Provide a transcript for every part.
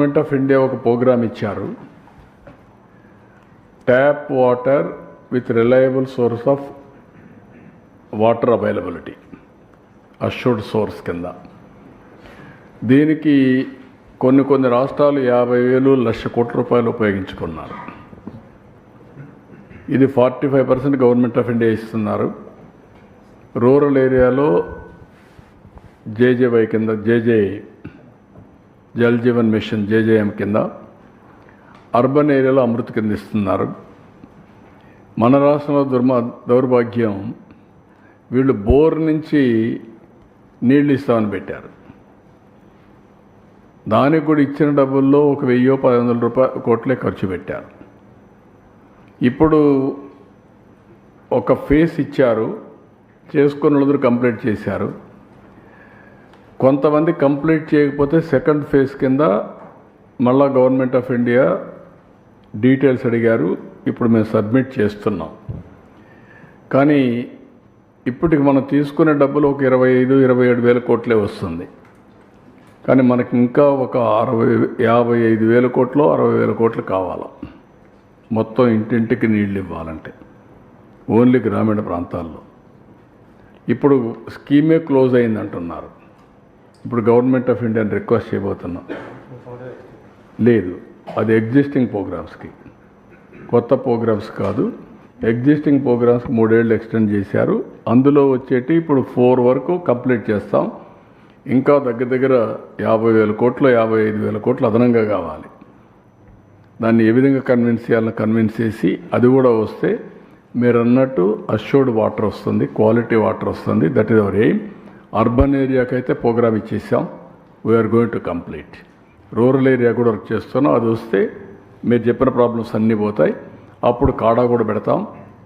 Government of India ఒక programme ఇచ్చారు, tap water with reliable source of water availability, assured source కింద. దీనికి కొన్ని రాష్ట్రాలు 50,000 లక్ష కోట్ల రూపాయలు ఉపయోగించుకున్నారు. ఇది 45% గవర్నమెంట్ ఆఫ్ ఇండియా ఇస్తున్నారు. రూరల్ ఏరియాలో జేజేవై కింద, జల్ జీవన్ మిషన్ జేజేఎం కింద, అర్బన్ ఏరియాలో అమృత్ కింద ఇస్తున్నారు. మన రాష్ట్రంలో దౌర్భాగ్యం, వీళ్ళు బోర్ నుంచి నీళ్ళు ఇస్తామని పెట్టారు. దానికి కూడా ఇచ్చిన డబ్బుల్లో ఒక 1,000-1,500 కోట్లే ఖర్చు పెట్టారు. ఇప్పుడు ఒక ఫేస్ ఇచ్చారు, చేసుకున్న వాళ్ళందరూ కంప్లీట్ చేశారు. కొంతమంది కంప్లీట్ చేయకపోతే సెకండ్ ఫేజ్ కింద మళ్ళా గవర్నమెంట్ ఆఫ్ ఇండియా డీటెయిల్స్ అడిగారు. ఇప్పుడు మేము సబ్మిట్ చేస్తున్నాం. కానీ ఇప్పటికి మనం తీసుకునే డబ్బులు ఒక 25-27 వేల కోట్లే వస్తుంది. కానీ మనకి ఇంకా ఒక 55,000 కోట్లు 60,000 కోట్లు కావాలి మొత్తం ఇంటింటికి నీళ్ళు ఇవ్వాలంటే, ఓన్లీ గ్రామీణ ప్రాంతాల్లో. ఇప్పుడు స్కీమే క్లోజ్ అయిందంటున్నారు. ఇప్పుడు గవర్నమెంట్ ఆఫ్ ఇండియాని రిక్వెస్ట్ చేయబోతున్నాం. లేదు, అది ఎగ్జిస్టింగ్ ప్రోగ్రామ్స్కి, కొత్త ప్రోగ్రామ్స్ కాదు. ఎగ్జిస్టింగ్ ప్రోగ్రామ్స్కి 3 ఏళ్ళు ఎక్స్టెండ్ చేశారు. అందులో వచ్చేటి ఇప్పుడు 4 వరకు కంప్లీట్ చేస్తాం. ఇంకా దగ్గర 50,000 కోట్లు 55,000 కోట్లు అదనంగా కావాలి. దాన్ని ఏ విధంగా కన్విన్స్ చేయాలని కన్విన్స్ చేసి, అది కూడా వస్తే మీరు అన్నట్టు అష్యూర్డ్ వాటర్ వస్తుంది, క్వాలిటీ వాటర్ వస్తుంది. That is our aim. Urban ఏరియాకి అయితే ప్రోగ్రామ్ ఇచ్చేసాం. We are going to complete. Rural area కూడా వర్క్ చేస్తున్నాం. అది వస్తే మీరు చెప్పిన ప్రాబ్లమ్స్ అన్నీ పోతాయి. అప్పుడు కాడా కూడా పెడతాం.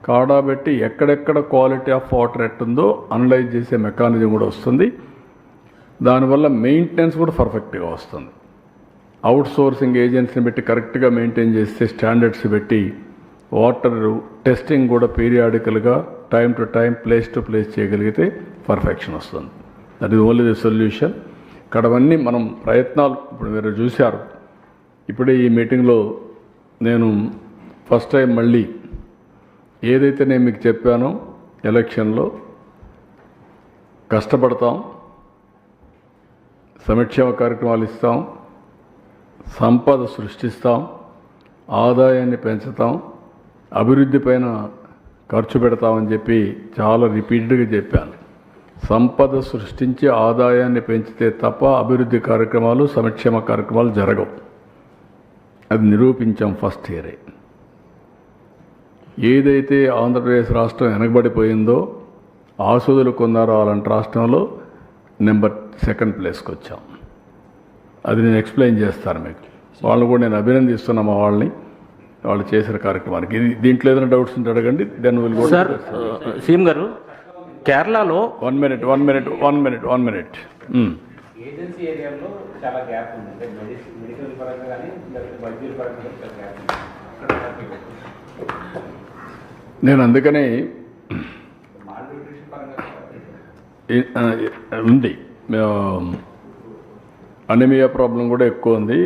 కాడా పెట్టి ఎక్కడెక్కడ క్వాలిటీ ఆఫ్ వాటర్ ఎట్టుందో అనలైజ్ చేసే మెకానిజం కూడా వస్తుంది. దానివల్ల మెయింటెనెన్స్ కూడా పర్ఫెక్ట్గా వస్తుంది. అవుట్ సోర్సింగ్ ఏజెన్సీని పెట్టి కరెక్ట్గా మెయింటైన్ చేస్తే, స్టాండర్డ్స్ పెట్టి వాటర్ టెస్టింగ్ కూడా పీరియాడికల్గా time to time place to place చేయగలిగితే పర్ఫెక్షన్ వస్తుంది. That is only the solution. ఇక్కడవన్నీ మనం ప్రయత్నాలు ఇప్పుడు మీరు చూశారు. ఇప్పుడే ఈ మీటింగ్లో నేను ఫస్ట్ టైం మళ్ళీ ఏదైతే నేను మీకు చెప్పానో, ఎలక్షన్లో కష్టపడతాం, సంక్షేమ కార్యక్రమాలు ఇస్తాం, సంపద సృష్టిస్తాం, ఆదాయాన్ని పెంచుతాం, అభివృద్ధి పైన ఖర్చు పెడతామని చెప్పి చాలా రిపీటెడ్గా చెప్పాను. సంపద సృష్టించి ఆదాయాన్ని పెంచితే తప్ప అభివృద్ధి కార్యక్రమాలు, సంక్షేమ కార్యక్రమాలు జరగవు. అది నిరూపించాం ఫస్ట్ ఇయరే. ఏదైతే ఆంధ్రప్రదేశ్ రాష్ట్రం వెనకబడిపోయిందో, ఆసుదులు కొన్నారో అలాంటి రాష్ట్రంలో నెంబర్ 2nd ప్లేస్కి వచ్చాం. అది నేను ఎక్స్ప్లెయిన్ చేస్తాను మీకు. వాళ్ళని కూడా నేను అభినందిస్తున్నా, మా వాళ్ళని, వాళ్ళు చేసిన కార్యక్రమానికి. దీంట్లో ఏదైనా డౌట్స్ ఉంటే అడగండి. Then will go. Sir, CM గారు, కేరళలో 1 మినిట్ ఏజెన్సీ ఏరియాలో చాలా గ్యాప్ ఉంది. అంటే మెడికల్ పరంగా కానీ వైద్యుల పరంగా చాలా గ్యాప్ ఉంది. నేను అందుకనే మాల్న్యూట్రిషన్ పరంగా ఉంది. అనీమియా ప్రాబ్లం కూడా ఎక్కువ ఉంది.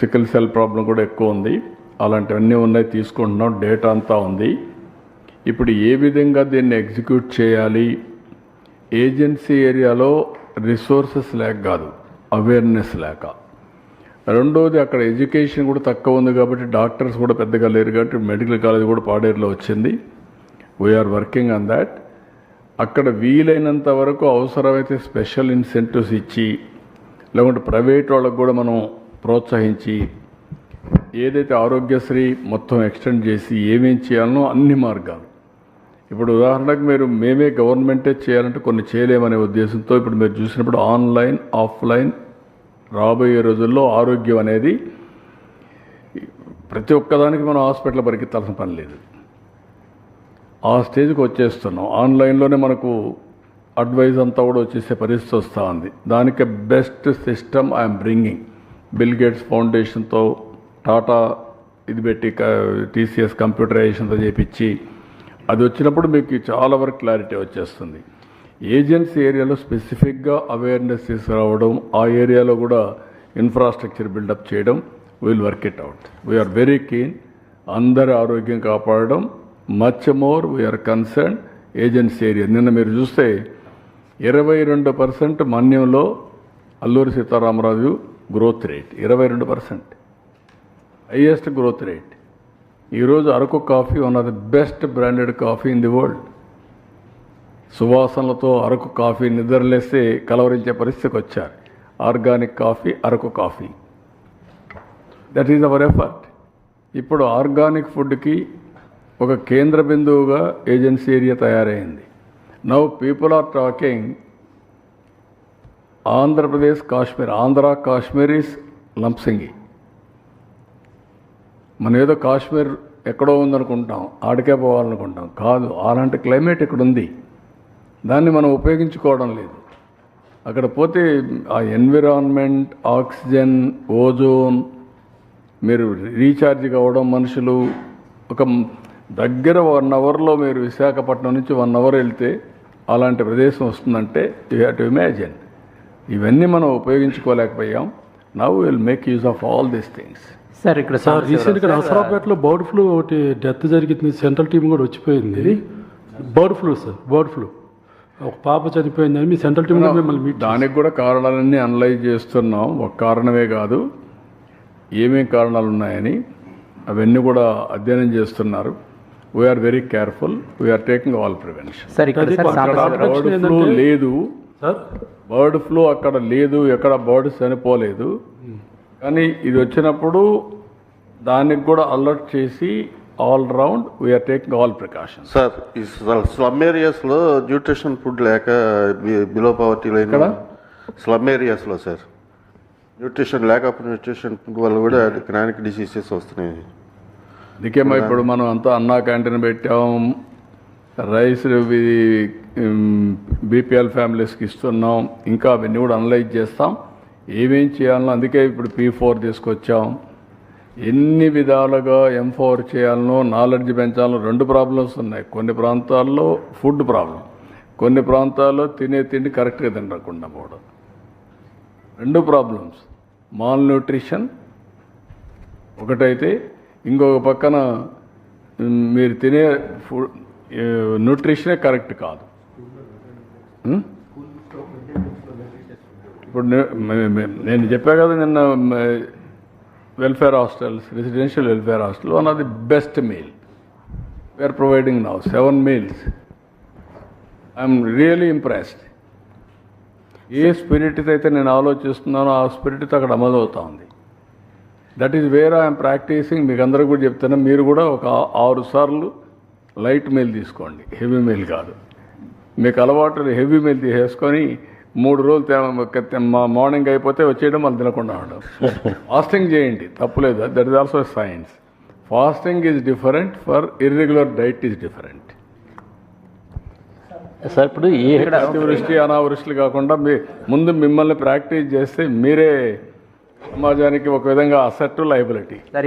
సికిల్ సెల్ ప్రాబ్లం కూడా ఎక్కువ ఉంది. అలాంటివన్నీ ఉన్నాయి, తీసుకుంటున్నాం. డేటా అంతా ఉంది. ఇప్పుడు ఏ విధంగా దీన్ని ఎగ్జిక్యూట్ చేయాలి? ఏజెన్సీ ఏరియాలో రిసోర్సెస్ లేక కాదు, అవేర్నెస్ లేక. రెండోది, అక్కడ ఎడ్యుకేషన్ కూడా తక్కువ ఉంది కాబట్టి డాక్టర్స్ కూడా పెద్దగా లేరు కాబట్టి మెడికల్ కాలేజ్ కూడా పాడేరులో వచ్చింది. We are working on that. అక్కడ వీలైనంత వరకు అవసరమైతే స్పెషల్ ఇన్సెంటివ్స్ ఇచ్చి, లేకుంటే ప్రైవేట్ వాళ్ళకు కూడా మనం ప్రోత్సహించి, ఏదైతే ఆరోగ్యశ్రీ మొత్తం ఎక్స్టెండ్ చేసి ఏమేం చేయాలనో అన్ని మార్గాలు. ఇప్పుడు ఉదాహరణకు మేమే గవర్నమెంటే చేయాలంటే కొన్ని చేయలేమనే ఉద్దేశంతో ఇప్పుడు మీరు చూసినప్పుడు ఆన్లైన్, ఆఫ్లైన్, రాబోయే రోజుల్లో ఆరోగ్యం అనేది ప్రతి ఒక్కదానికి మనం హాస్పిటల్ పరిగెత్తాల్సిన పని లేదు. ఆ స్టేజ్కి వచ్చేస్తున్నాం. ఆన్లైన్లోనే మనకు అడ్వైజ్ అంతా కూడా వచ్చేసే పరిస్థితి వస్తూ ఉంది. దానికి best system I'm bringing. Bill Gates ఫౌండేషన్తో టాటా ఇది పెట్టి TCS కంప్యూటరైజేషన్తో చేపించి, అది వచ్చినప్పుడు మీకు చాలా వరకు క్లారిటీ వచ్చేస్తుంది. ఏజెన్సీ ఏరియాలో స్పెసిఫిక్గా అవేర్నెస్ తీసుకురావడం, ఆ ఏరియాలో కూడా ఇన్ఫ్రాస్ట్రక్చర్ బిల్డప్ చేయడం, will work it out. We are very keen. అందరి ఆరోగ్యం కాపాడడం. Much more we are concern agency area. నిన్న మీరు చూస్తే 22% మన్యంలో Alluri Sitaramaraju growth rate 22%, highest growth rate. ఈరోజు Araku coffee one of the best branded coffee in the world. సువాసనలతో అరకు కాఫీ నిద్రలేస్తే కలవరించే పరిస్థితికి వచ్చారు. Organic coffee, Araku coffee. That is our effort. ఇప్పుడు ఆర్గానిక్ ఫుడ్కి ఒక కేంద్ర బిందువుగా ఏజెన్సీ ఏరియా తయారైంది. Now people are talking Andhra Pradesh Kashmir. Andhra Kashmir is Lambasingi. మనం ఏదో కాశ్మీర్ ఎక్కడో ఉందనుకుంటాం, ఆడికే పోవాలనుకుంటాం. కాదు, అలాంటి క్లైమేట్ ఇక్కడ ఉంది. దాన్ని మనం ఉపయోగించుకోవడం లేదు. అక్కడ పోతే ఆ ఎన్విరాన్మెంట్, ఆక్సిజన్, ఓజోన్, మీరు రీఛార్జ్ కావడం, మనుషులు ఒక దగ్గర 1 అవర్లో మీరు విశాఖపట్నం నుంచి 1 అవర్ వెళ్తే అలాంటి ప్రదేశం వస్తుందంటే యూ హ్యావ్ టు ఇమాజిన్. ఇవన్నీ మనం ఉపయోగించుకోలేకపోయాం. Now will make use of all these things. Sir ఇక్కడ సార్ రీసెంట్గా నరసరావుపేటలో బర్డ్ ఫ్లూ ఒకటి డెత్ జరిగింది. సెంట్రల్ టీం కూడా వచ్చిపోయింది. Bird flu sir, bird flu. ఒక పాప చనిపోయిందని మీ సెంట్రల్ టీం కూడా మిమ్మల్ని మీట్. దానికి కూడా కారణాలన్నీ అనలైజ్ చేస్తున్నాం. ఒక కారణమే కాదు, ఏమేం కారణాలు ఉన్నాయని అవన్నీ కూడా అధ్యయనం చేస్తున్నారు. We are very careful. We are taking all prevention. Sir ఇక్కడ సార్ బర్డ్ ఫ్లూ లేదు, సార్ బర్డ్ ఫ్లూ అక్కడ లేదు, ఎక్కడ బర్డ్ చనిపోలేదు. కానీ ఇది వచ్చినప్పుడు దానికి కూడా అలర్ట్ చేసి all round we are taking all precautions. Sir ఈ స్లమ్ ఏరియాస్లో న్యూట్రిషన్ ఫుడ్ లేక బిలో పవర్టీ లైన్ స్లమ్ ఏరియాస్లో sir nutrition lack of nutrition food వల్ల కూడా క్రానిక్ డిసీజెస్ వస్తున్నాయి. అందుకేమో ఇప్పుడు మనం అంతా అన్నా క్యాంటీన్ పెట్టాం, రైస్ బీపీఎల్ ఫ్యామిలీస్కి ఇస్తున్నాం. ఇంకా అవన్నీ కూడా అనలైజ్ చేస్తాం, ఏమేం చేయాలనో. అందుకే ఇప్పుడు P4 తీసుకొచ్చాం. ఎన్ని విధాలుగా ఎంపవర్ చేయాలనో, నాలెడ్జ్ పెంచాలనో. 2 ప్రాబ్లమ్స్ ఉన్నాయి. కొన్ని ప్రాంతాల్లో ఫుడ్ ప్రాబ్లం, కొన్ని ప్రాంతాల్లో తినే తిండి కరెక్ట్గా తినకుండా పోవడం. 2 ప్రాబ్లమ్స్. మాల్ న్యూట్రిషన్ ఒకటైతే, ఇంకొక పక్కన మీరు తినే ఫుడ్ న్యూట్రిషనే కరెక్ట్ కాదు. ఇప్పుడు నేను చెప్పా కదా నిన్న, welfare hostels, residential welfare hostel one of the best meal we are providing now 7 meals. I'm really impressed. ఏ స్పిరిట్ అయితే నేను ఆలోచిస్తున్నానో ఆ స్పిరిట్ అక్కడ అమలు అవుతా ఉంది. That is where I'm practicing. మీకు అందరూ కూడా చెప్తున్నా, మీరు కూడా ఒక 6 సార్లు లైట్ మీల్ తీసుకోండి, హెవీ మీల్ కాదు. మీకు అలవాటు హెవీ మీల్ తీసేసుకొని 3 రోజులు మార్నింగ్ అయిపోతే వచ్చేయడం, మళ్ళీ తినకుండా ఉండడం. ఫాస్టింగ్ చేయండి, తప్పులేదు. That is also science. Fasting is different, for irregular diet is different. Sir ఇప్పుడు అతివృష్టి అనావృష్టిలు కాకుండా ముందు మిమ్మల్ని ప్రాక్టీస్ చేస్తే మీరే సమాజానికి ఒక విధంగా అసెట్, లయబిలిటీ. సార్